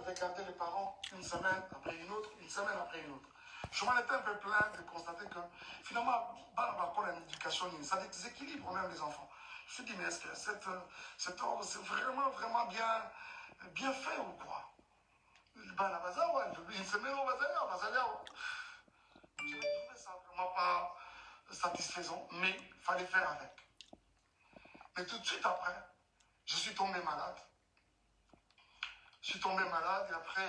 devais garder les parents une semaine après une autre, une semaine après une autre. Je m'en étais un peu plaint de constater que finalement, dans l'éducation, ça déséquilibre même les enfants. Je me suis dit, mais est-ce que cet ordre, c'est vraiment, vraiment bien fait ou quoi? Une semaine au bazar, je ne trouvais ça vraiment pas satisfaisant, mais il fallait faire avec. Mais tout de suite après, je suis tombé malade. Je suis tombé malade et après,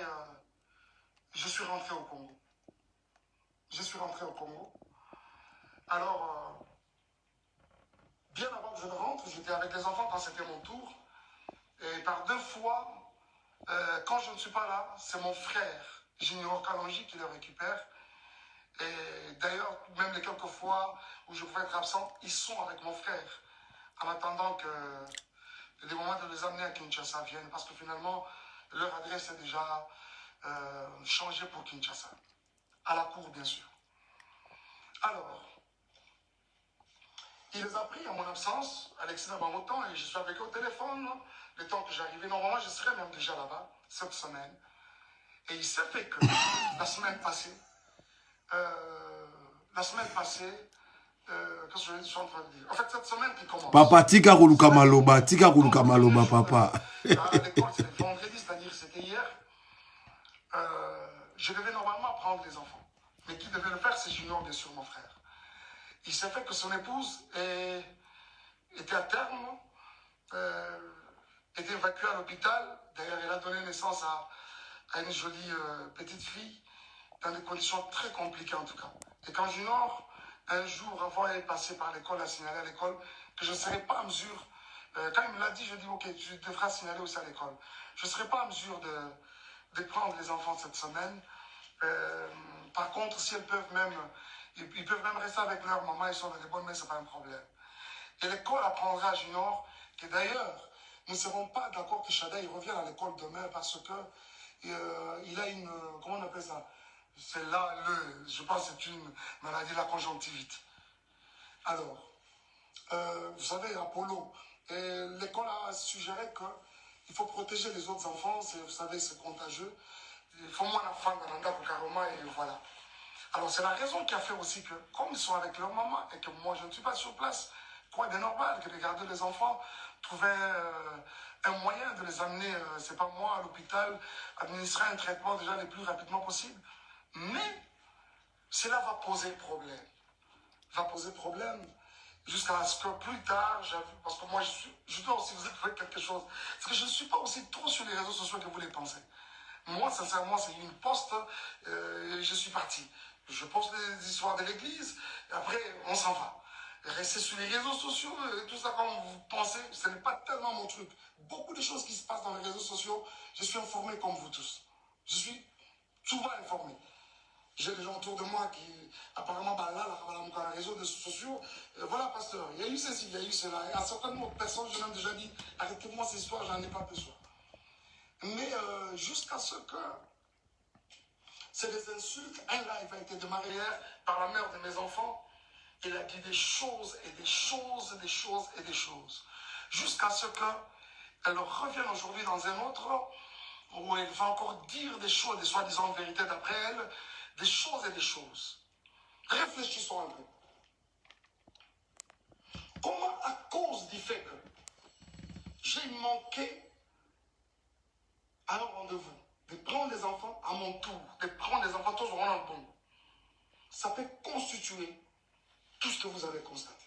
je suis rentré au Congo. Je suis rentré au Congo. Alors, bien avant que je ne rentre, j'étais avec les enfants quand c'était mon tour. Et par 2 fois, quand je ne suis pas là, c'est mon frère, Junior Kalonji, qui le récupère. Et d'ailleurs, même les quelques fois où je pouvais être absent, ils sont avec mon frère. En attendant que les moments de les amener à Kinshasa viennent. Parce que finalement, leur adresse est déjà changée pour Kinshasa. À la cour, bien sûr. Alors, il les a pris à mon absence, Alexis Nabamouton, et je suis avec eux au téléphone. Le temps que j'arrivais, normalement, je serais même déjà là-bas, cette semaine. Et il s'est fait que la semaine passée, qu'est-ce que je suis en train de dire? En fait, cette semaine qui commence. Papa, tika kuluka maloba, papa. À l'école, c'est vendredi, c'est-à-dire c'était hier. Je devais normalement prendre les enfants. Mais qui devait le faire, c'est Junior, bien sûr, mon frère. Il s'est fait que son épouse était à terme, était évacuée à l'hôpital. D'ailleurs, elle a donné naissance à une jolie petite fille, dans des conditions très compliquées en tout cas. Et quand Junior, un jour, avant d'aller passer par l'école, a signalé à l'école que je ne serais pas en mesure, quand il me l'a dit, je dis ok, tu devras signaler aussi à l'école. Je ne serai pas en mesure de prendre les enfants cette semaine. Par contre, si elles peuvent même, ils peuvent même rester avec leur maman, ils sont dans les bonnes mains, ce n'est pas un problème. Et l'école apprendra à Junior que d'ailleurs, nous ne serons pas d'accord que Chada il revienne à l'école demain parce que il a une, comment on appelle ça? C'est là, je pense que c'est une maladie de la conjonctivite. Alors, vous savez, Apollo, l'école a suggéré qu'il faut protéger les autres enfants, vous savez, c'est contagieux. Il faut moins enfants dans le carrément et voilà. Alors, c'est la raison qui a fait aussi que, comme ils sont avec leur maman et que moi, je ne suis pas sur place, quoi de normal que de garder les enfants, trouver un moyen de les amener, c'est pas moi, à l'hôpital, administrer un traitement déjà le plus rapidement possible. Mais cela va poser problème. Va poser problème jusqu'à ce que plus tard, parce que moi, je dois aussi vous expliquer quelque chose. Parce que je ne suis pas aussi trop sur les réseaux sociaux que vous les pensez. Moi, sincèrement, c'est une poste, je suis parti. Je poste des histoires de l'église, et après, on s'en va. Rester sur les réseaux sociaux, tout ça, comme vous pensez, ce n'est pas tellement mon truc. Beaucoup de choses qui se passent dans les réseaux sociaux, je suis informé comme vous tous. Je suis souvent informé. J'ai des gens autour de moi qui, apparemment, dans les réseaux sociaux, voilà, pasteur, il y a eu ceci, il y a eu cela. Et à certaines autres personnes, je l'ai déjà dit, arrêtez-moi ces histoires, j'en ai pas besoin. Mais jusqu'à ce que c'est des insultes, un live a été démarré hier par la mère de mes enfants. Elle a dit des choses et des choses et des choses et des choses. Jusqu'à ce qu'elle revienne aujourd'hui dans un autre où elle va encore dire des choses, des soi-disant vérités d'après elle, des choses et des choses. Réfléchissons un peu. Comment, à cause du fait que j'ai manqué à un rendez-vous, de prendre les enfants à mon tour, de prendre les enfants tous au bon, ça peut constituer tout ce que vous avez constaté.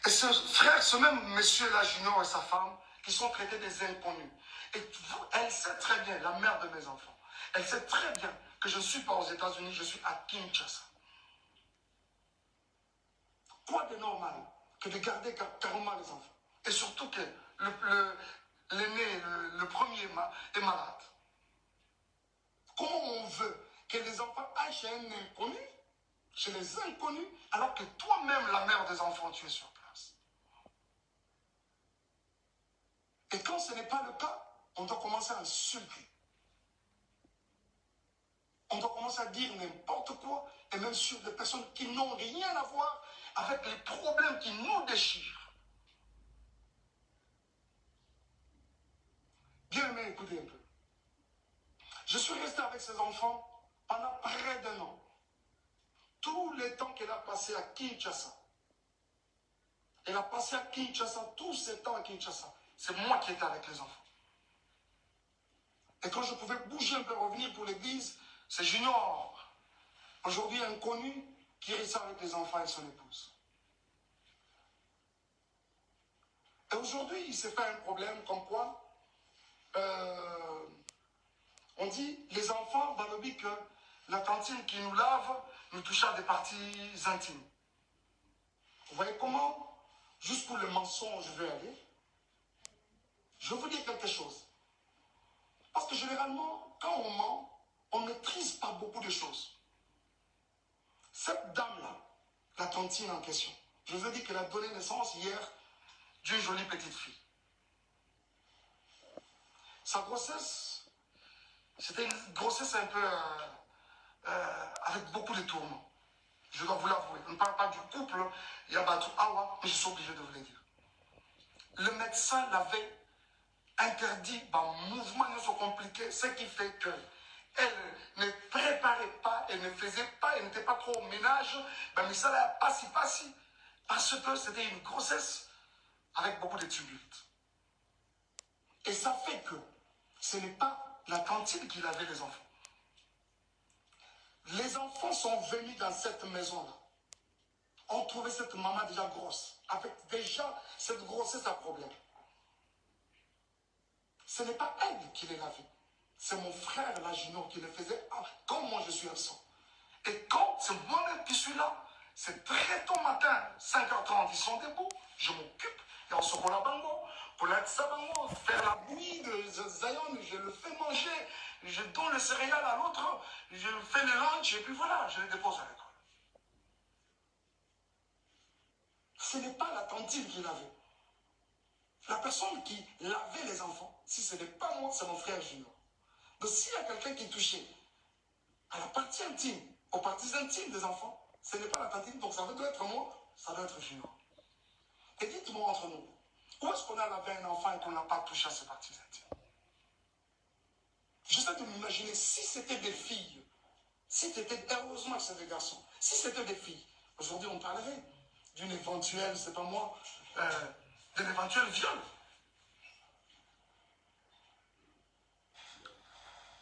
Et ce même monsieur-là, Junior et sa femme, qui sont traités des inconnus. Et elle sait très bien, la mère de mes enfants, elle sait très bien que je ne suis pas aux États-Unis, je suis à Kinshasa. Quoi de normal que de garder carrément les enfants? Et surtout que l'aîné, le premier est malade. Comment on veut que les enfants aillent chez un inconnu, chez les inconnus, alors que toi-même, la mère des enfants, tu es sur place? Et quand ce n'est pas le cas, on doit commencer à insulter. On doit commencer à dire n'importe quoi, et même sur des personnes qui n'ont rien à voir avec les problèmes qui nous déchirent. Bien, écoutez un peu. Je suis resté avec ces enfants pendant près d'1 an. Tous les temps qu'elle a passé à Kinshasa. Elle a passé à Kinshasa, tous ces temps à Kinshasa. C'est moi qui étais avec les enfants. Et quand je pouvais bouger un peu, revenir pour l'église, c'est Junior, aujourd'hui inconnu, qui reste avec les enfants et son épouse. Et aujourd'hui, il s'est fait un problème comme quoi on dit, les enfants, Balobi, que la cantine qui nous lave nous touche à des parties intimes. Vous voyez comment, jusqu'où le mensonge veut aller? Je veux vous dire quelque chose. Parce que généralement, quand on ment, on ne maîtrise pas beaucoup de choses. Cette dame-là, la cantine en question, je vous ai dit qu'elle a donné naissance hier d'une jolie petite fille. Sa grossesse, c'était une grossesse un peu avec beaucoup de tourments. Je dois vous l'avouer. On ne parle pas du couple Yabatou Awa, mais je suis obligé de vous le dire. Le médecin l'avait interdit, mouvement ne sont compliqués, ce qui fait que elle ne préparait pas, elle ne faisait pas, elle n'était pas trop au ménage, mais ça l'a pas si, parce que c'était une grossesse avec beaucoup de tumultes. Et ça fait que ce n'est pas la cantine qui lavait les enfants. Les enfants sont venus dans cette maison-là. On trouvait cette maman déjà grosse, avec déjà cette grossesse à problème. Ce n'est pas elle qui les lavait. C'est mon frère, la Junior, qui le faisait comme moi je suis absent. Et quand c'est moi-même qui suis là, c'est très tôt matin, 5h30, ils sont debout, je m'occupe, et on se roule à bango, pour la tsabango, faire la bouillie de Zion, je le fais manger, je donne le céréal à l'autre, je fais le lunch, et puis voilà, je les dépose à l'école. Ce n'est pas la cantine qui lavait. La personne qui lavait les enfants, si ce n'est pas moi, c'est mon frère Junior. Donc s'il y a quelqu'un qui est touché à la partie intime, aux parties intimes des enfants, ce n'est pas la cantine, donc ça doit être moi, ça doit être Junior. Et dites-moi entre nous, où est-ce qu'on a lavé un enfant et qu'on n'a pas touché à ses parties intimes? J'essaie de m'imaginer, si c'était des filles, si c'était, heureusement que c'est des garçons, si c'était des filles, aujourd'hui on parlerait d'une éventuelle, c'est pas moi, d'un éventuel viol.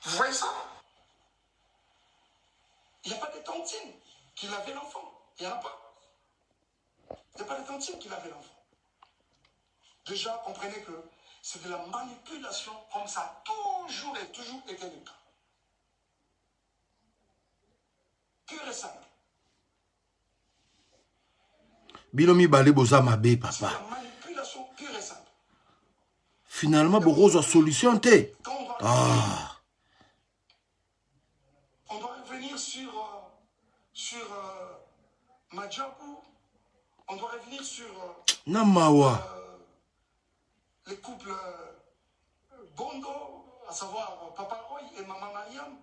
Vous voyez ça? Il n'y a pas de tantine qui lavait l'enfant. Il n'y en a pas. Il n'y a pas de tantine qui lavait l'enfant. Déjà, comprenez que c'est de la manipulation comme ça a toujours et toujours été le cas. Pur et simple. Bilomi balé boza mabe, C'est de la papa. manipulation pure et simple. Finalement, beaucoup de solutions, té. Ah. On doit revenir sur Madjabou. On doit revenir sur Namawa. les couples Bondo, à savoir Papa Roy et Maman Mariam.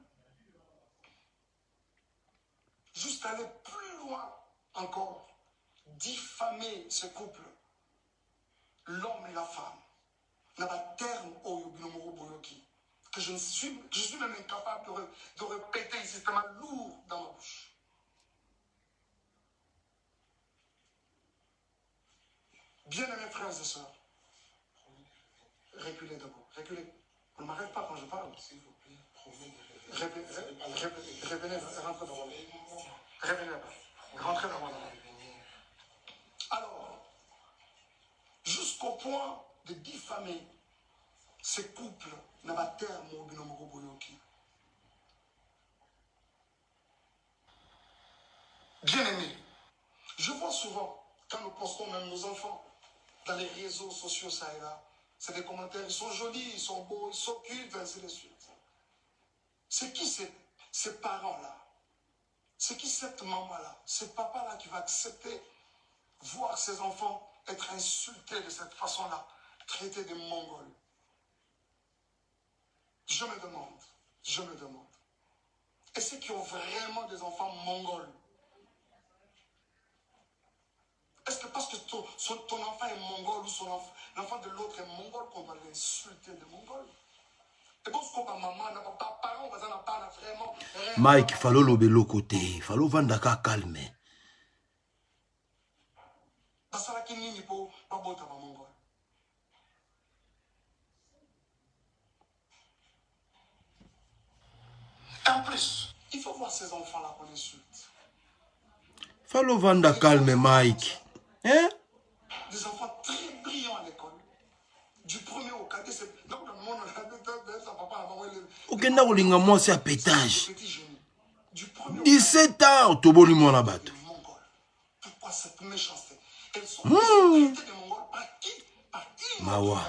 Juste aller plus loin encore, diffamer ce couple, l'homme et la femme, n'a pas terme au Yubinomoro Boyoki, que je suis même incapable de répéter ici, c'est tellement lourd dans ma bouche. Bien-aimés frères et sœurs, reculez d'abord, reculez. On ne m'arrête pas quand je parle, s'il vous plaît. Revenez, rentrez dans moi. Revenez là-bas. Rentrez dans moi. Alors, jusqu'au point de diffamer ces couples n'a pas terme au binomoro boyoki. Bien-aimés, je vois souvent, quand nous postons même nos enfants dans les réseaux sociaux, ça et là, c'est des commentaires, ils sont jolis, ils sont beaux, ils s'occupent, ainsi de suite. C'est qui ces parents-là? C'est qui cette maman-là? Ce papa-là qui va accepter voir ses enfants être insultés de cette façon-là, traités de mongols? Je me demande. Et ceux qui ont vraiment des enfants mongols, est-ce que parce que ton enfant est mongol ou l'enfant de l'autre est mongol qu'on va l'insulter de mongol? Mike, il fallait le bélo côté. Il fallait vendre à calme. En plus, il faut voir ces enfants-là qu'on insulte. Il fallait vendre à calme, Mike. Hein? Des enfants très brillants à l'école. Du premier au cadet, c'est... Donc, le monde, ok, moi, c'est à pétage. Du premier au 17 ans, tu bon mon abat. Pourquoi cette méchanceté? Elles sont traitées de Mongols par qui? Par une Mawa.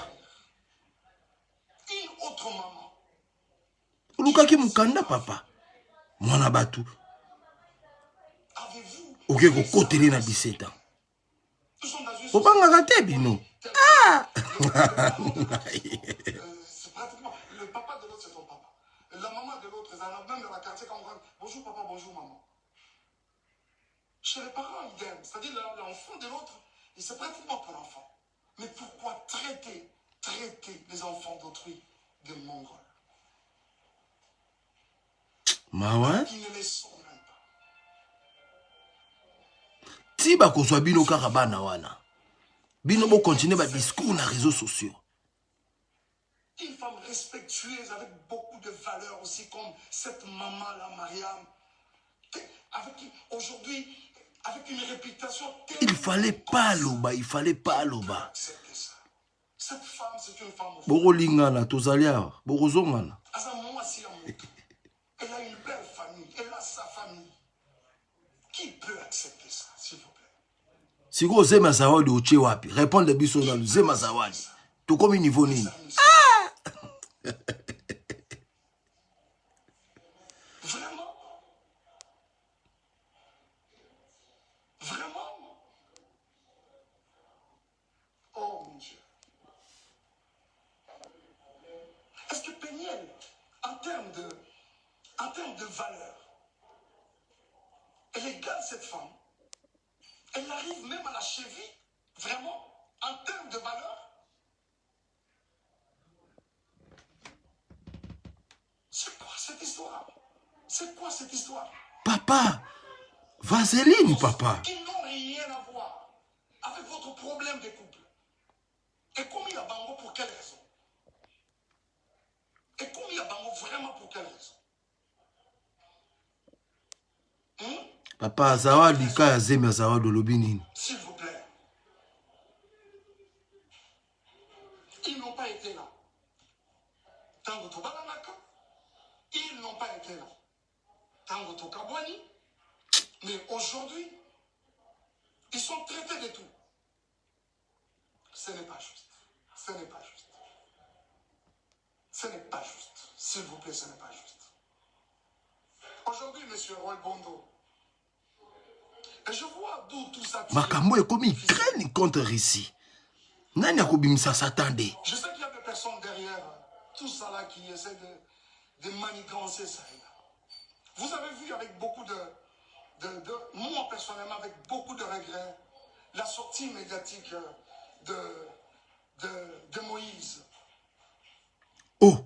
Une autre maman. Lukaki mukanda papa. Mwana batu. Avez-vous... Ok, ko kotele na 17 ans. Obanga kate bino. Ah! C'est pratiquement... Le papa de l'autre, c'est ton papa. La maman de l'autre, même dans la quartier, quand on rentre, bonjour papa, bonjour maman. Chez les parents, idem. C'est-à-dire l'enfant de l'autre, c'est pratiquement ton enfant. Mais pourquoi traiter les enfants d'autrui de Mongols? Mawa? Qui ne les sont même pas. Tiba ko so bino kaka bana wana. Bino bo continuer ba discours na réseaux sociaux. Une femme respectueuse avec beaucoup de valeurs aussi comme cette maman-là, Mariam. Avec qui, aujourd'hui, avec une réputation telle... Il fallait pas loba, il fallait pas loba. Cette femme, c'est une femme... Boro lingana, tozalia, boro zongana. Elle a une belle famille, elle a sa famille. Qui peut accepter ça, s'il vous plaît? Si vous avez zawadi uche wapi, répondez biso na zema zawadi. To comme niveau nini? Ah! Vraiment? Vraiment? Oh mon Dieu. Est-ce que Péniel, en termes de valeur, elle égale cette femme? Elle arrive même à la cheville, vraiment, en termes de valeur? C'est quoi cette histoire? C'est quoi cette histoire? Papa, vaseline, papa. Qui n'ont rien à voir avec votre problème de couple. Et comme il y a Bango, pour quelle raison? Et comme il y a Bango, vraiment pour quelle raison? Papa, zawadi ka zema zawadi lobini. S'il vous plaît. Ils n'ont pas été là. Tango Tobalanaka, ils n'ont pas été là. Tango Tokabwani. Mais aujourd'hui, ils sont traités de tout. Ce n'est pas juste. Ce n'est pas juste. Ce n'est pas juste. S'il vous plaît, ce n'est pas juste. Aujourd'hui, M. Roy Bondo, et je vois d'où tout ça tire. Makambo est comme il traîne contre ici. Nani akobimisa s'attendait. Je sais qu'il y a des personnes derrière tout ça là qui essaient de manigancer ça. Vous avez vu avec beaucoup moi personnellement avec beaucoup de regrets, la sortie médiatique de Moïse. Oh!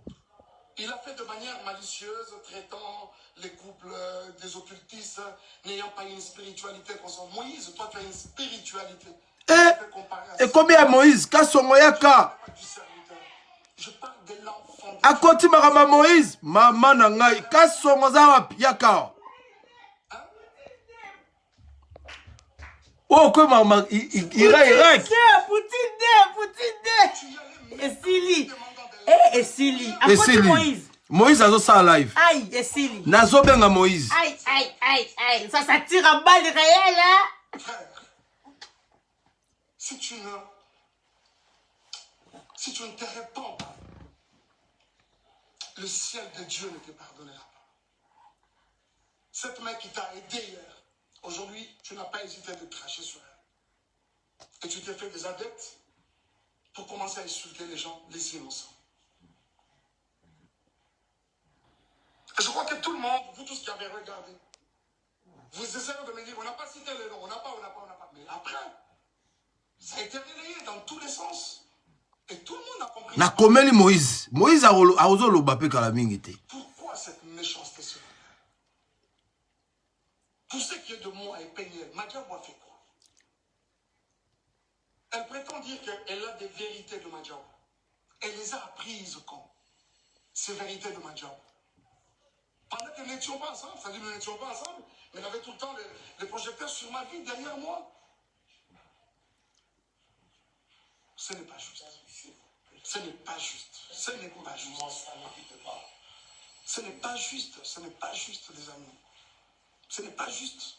Il a fait de manière malicieuse, traitant les couples des occultistes, n'ayant pas une spiritualité consciente. Moïse, toi tu as une spiritualité. Et combien Moïse? Kasongoyaka. Je parle de l'enfant. A koti marama Moïse, maman nangai, kasongoza yaka. Oh, comment maman, Irak. Poutine. Essili. Essili. A koti Moïse. Moïse a ça live. Aïe, Essili. Nazo benga Moïse. Aïe. Ça tire en balle réelle, hein? Frère, si tu ne te répands pas, le ciel de Dieu ne te pardonnera pas. Cette mère qui t'a aidé hier, aujourd'hui, tu n'as pas hésité de cracher sur elle. Et tu t'es fait des adeptes pour commencer à insulter les gens, les innocents. Et je crois que tout le monde, vous tous qui avez regardé, vous essayez de me dire, on n'a pas cité le nom, on n'a pas. Mais après, ça a été relayé dans tous les sens. Et tout le monde a compris. Na komeli Moïse. Moïse a ozo lo bape kalamingi te. Pourquoi cette méchanceté sur la terre? Tout ce qui est de moi est peigné. Madiabou a fait quoi? Elle prétend dire qu'elle a des vérités de Madiabou. Elle les a apprises quand? Ces vérités de Madiabou. Pendant que nous n'étions pas ensemble, c'est-à-dire nous n'étions pas ensemble, mais elle avait tout le temps les projecteurs sur ma vie derrière moi. Ce n'est pas juste. Ce n'est pas juste. Ce n'est pas juste. Ce n'est pas juste. Ce n'est pas juste, les amis. Ce n'est pas juste.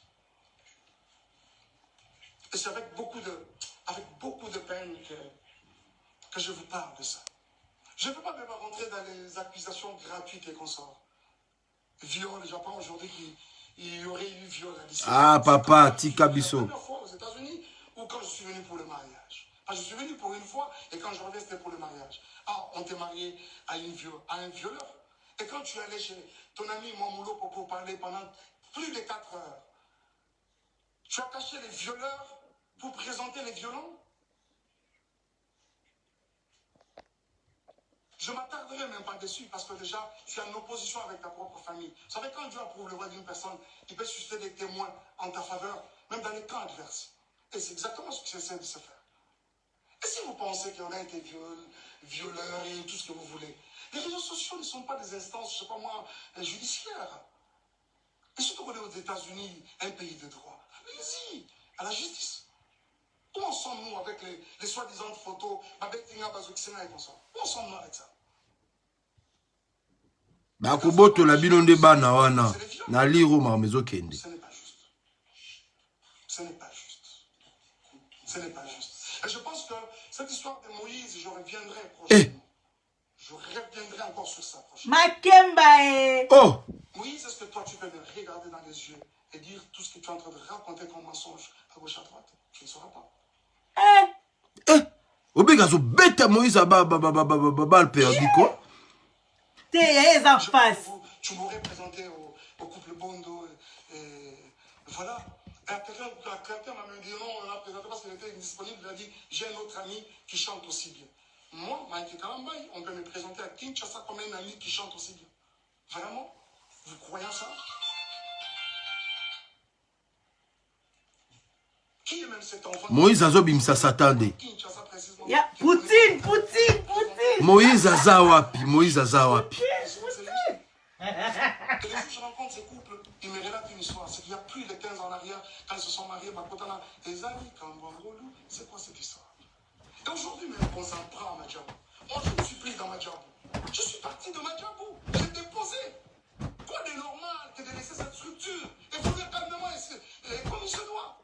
Et c'est avec beaucoup de peine que je vous parle de ça. Je ne peux pas même rentrer dans les accusations gratuites et consorts. Viol, j'apprends aujourd'hui qu'il y aurait eu viol à 17 ans. Ah, papa, Tika Bisso. La première fois aux États-Unis ou quand je suis venu pour le mariage. Enfin, je suis venu pour une fois et quand je reviens, c'était pour le mariage. Ah, on t'est marié à un violeur. Et quand tu allais chez ton ami Mamoulo pour parler pendant plus de 4 heures, tu as caché les violeurs pour présenter les violents. Je ne m'attarderai même pas dessus parce que déjà, je suis en opposition avec ta propre famille. Vous savez, quand Dieu approuve le roi d'une personne, il peut susciter des témoins en ta faveur, même dans les camps adverses. Et c'est exactement ce que j'essaie de se faire. Et si vous pensez qu'il y en a été violeurs et tout ce que vous voulez, les réseaux sociaux ne sont pas des instances, je ne sais pas moi, judiciaires. Et surtout qu'on est aux États-Unis, un pays de droit. Allez-y, à la justice. Où en sommes-nous avec les soi-disant photos, où en sommes-nous avec ça? Bakuboto la binonde bana wana. Na liro mamezo kende. Ce n'est pas juste. Ce n'est pas juste. Ce n'est pas juste. Et je pense que cette histoire de Moïse, je reviendrai prochainement. Je reviendrai encore sur ça prochainement. Makemba. Oh! Moïse, est-ce que toi tu peux me regarder dans les yeux et dire tout ce que tu es en train de raconter comme mensonge à gauche à droite? Tu ne sauras pas. Obega zo bête Moïse bal perdu quoi? T'es en face. Tu m'aurais présenté au couple Bondo et voilà. Quelqu'un m'a même dit non, on l'a présenté parce qu'il était indisponible. Il a dit j'ai un autre ami qui chante aussi bien. Moi, Mike Kalambay, on peut me présenter à Kinshasa comme un ami qui chante aussi bien. Vraiment? Vous croyez ça? Qui est même cet enfant? Moïse azobimisa satande. Ya Poutine. Moïse azawapi, Moïse azawapi. Et les jours je rencontre ces couples, ils me relatent une histoire. C'est qu'il y a plus de 15 ans en arrière, quand ils se sont mariés, les amis, c'est quoi cette histoire? Et aujourd'hui, même, on s'en prend à Madiabou. Moi, je ne suis plus dans Madiabou. Je suis parti de Madiabou. J'ai déposé. Quoi de normal que de laisser cette structure et vous faire calmement comme il se doit?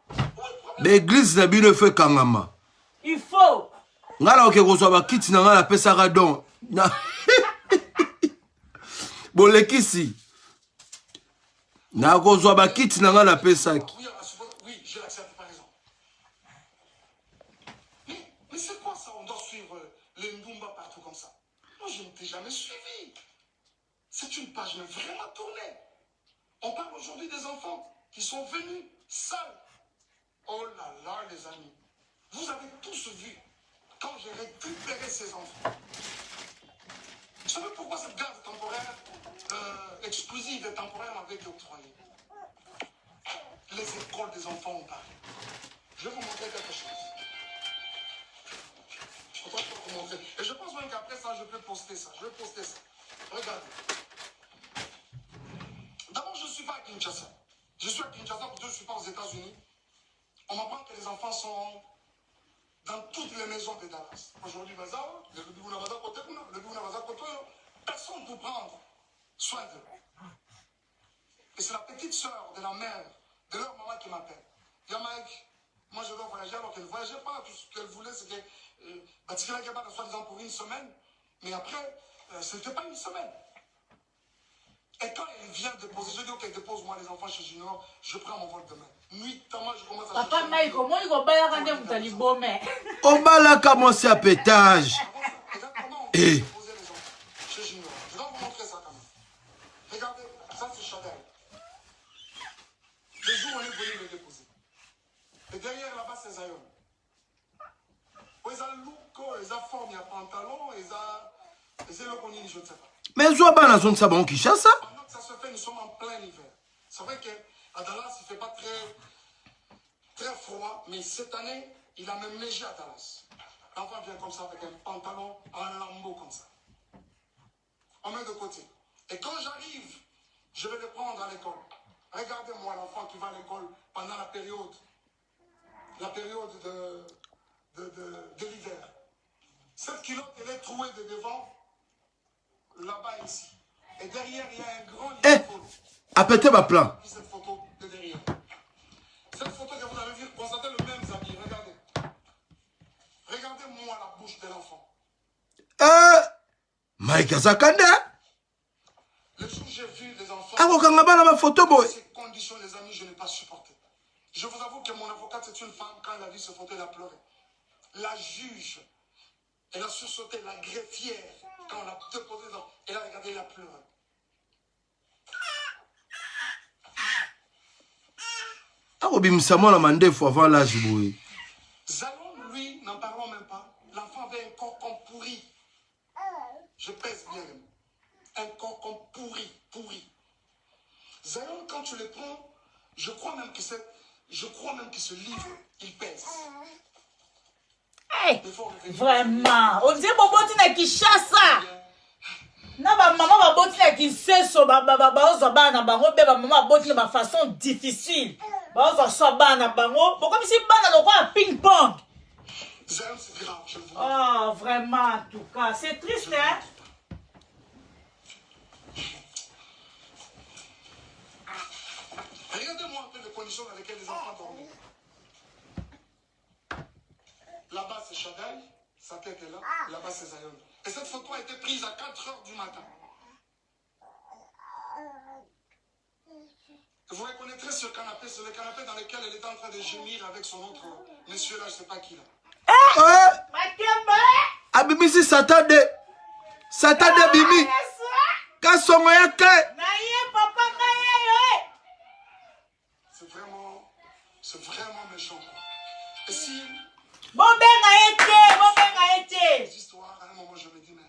L'église na bino fait kangama. Il faut. Ngala oke kozwa ba kiti na ngala pesa ka don. Bolekisi. Na kozwa ba kiti na ngala pesa ki. Oui, je l'accepte par exemple. Mais c'est quoi ça? On doit suivre les Ndumba partout comme ça. Moi, je ne t'ai jamais suivi. C'est une page mais vraiment tournée. On parle aujourd'hui des enfants qui sont venus seuls. Oh là là, les amis. Vous avez tous vu quand j'ai récupéré ces enfants. Vous savez pourquoi cette garde temporaire exclusive et temporaire m'avait été octroyée? Les écoles des enfants ont parlé. Je vais vous montrer quelque chose. Je peux vous montrer. Et je pense même qu'après ça, je peux poster ça. Je vais poster ça. Regardez. D'abord, je ne suis pas à Kinshasa. Je suis à Kinshasa parce que je ne suis pas aux États-Unis. On m'apprend que les enfants sont dans toutes les maisons de Dallas. Aujourd'hui, personne ne peut prendre soin d'eux. Et c'est la petite soeur de la mère, de leur maman qui m'appelle. Yamaïk, moi je dois voyager alors qu'elle ne voyageait pas. Tout ce qu'elle voulait, c'est que Batikila Gaba soit disant pour une semaine. Mais après, ce n'était pas une semaine. Et quand elle vient déposer, je dis ok, dépose-moi les enfants chez Junior, je prends mon vol demain. Nuitamment, je commence à Papa Mike, comment il va pas rendre vous allez bomber? Obala commencé à pétage. Regarde comment on peut déposer les enfants chez Junior. Je dois vous montrer ça quand même. Regardez, ça c'est Chanel. Le jour où on est venu le déposer. Et derrière là-bas, c'est Zion. Où ils ont loup tricot, ils ont forme, il y a pantalon, ils ont le connu, je ne sais pas. Mais je vois pas dans zone sabon qui chasse ça. Pendant que ça se fait, nous sommes en plein hiver. C'est vrai qu'à Dallas, il ne fait pas très froid, mais cette année, il a même neigé à Dallas. L'enfant vient comme ça avec un pantalon en lambeau comme ça. On met de côté. Et quand j'arrive, je vais le prendre à l'école. Regardez-moi l'enfant qui va à l'école pendant la période de l'hiver. Cette culotte, elle est trouée de devant, là-bas ici. Et derrière, il y a un grand lit de photo. Appétez ma plan. Cette photo de derrière. Cette photo que vous avez vue, constatez le même habit. Regardez. Regardez-moi la bouche de l'enfant. Mike Azakanda. Le jour où j'ai vu les enfants, ma photo boy. ces conditions, les amis, je n'ai pas supporté. Je vous avoue que mon avocate, c'est une femme, quand elle a vu ce photo, elle a pleuré. La juge, elle a sursauté, la greffière, quand on l'a déposé dans, elle a regardé, elle a pleuré. Akobimisa la mande faut avant l'âge boy. Zalon, lui, n'en parlons même pas. L'enfant avait un corps comme pourri. Je pèse bien les mots. Un corps comme pourri. Zalon, quand tu le prends, je crois même que ce livre, il pèse. Hey, vraiment. On dit Boboti na Kinshasa. Na ba maman ba boti na Kinshasa ba ozo ba na bango be ba maman boti na façon difficile. Ba ozo so ba na bango. Pourquoi si ba na lokwa ping pong? Zalon, c'est grave, je vous. Oh, vraiment en tout cas, c'est triste hein. Regardez-moi un peu les conditions dans lesquelles les enfants dormaient. Là-bas, c'est Chagaï, sa tête est là. Là-bas, c'est Zion. Et cette photo a été prise à 4 h du matin. Vous reconnaîtrez ce canapé, c'est le canapé dans lequel elle était en train de gémir avec son autre monsieur là, je ne sais pas qui là. Abimisi Satade. Satade Bimi. Kasongo yake. C'est vraiment méchant. Et si... Bon ben été. Les histoires, à un moment, je me dis, mais...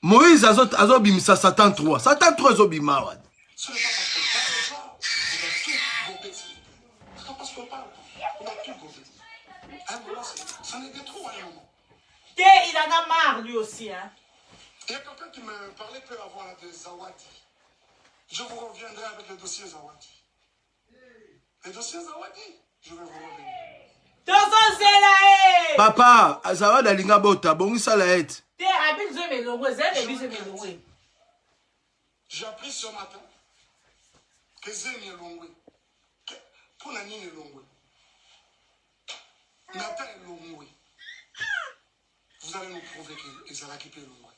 Moïse azo bimisa Satan 3. Satan 3 azo bima. Ce n'est pas parce qu'on parle, on va tout gober. À un moment, ça n'est que trop à un moment. Il en a marre lui aussi hein. Il y a quelqu'un qui me parlait peu avant là, de Zawadi. Je vous reviendrai avec le dossier Zawadi. Le dossier Zawadi, je vais vous revenir. Papa, Zawadi alinga bota, bongi salaet. J'ai appris ce matin que Zémi est longwe. Pour la ligne est longwe. Nathan est longwe. Vous allez nous prouver que Ezra est longwe.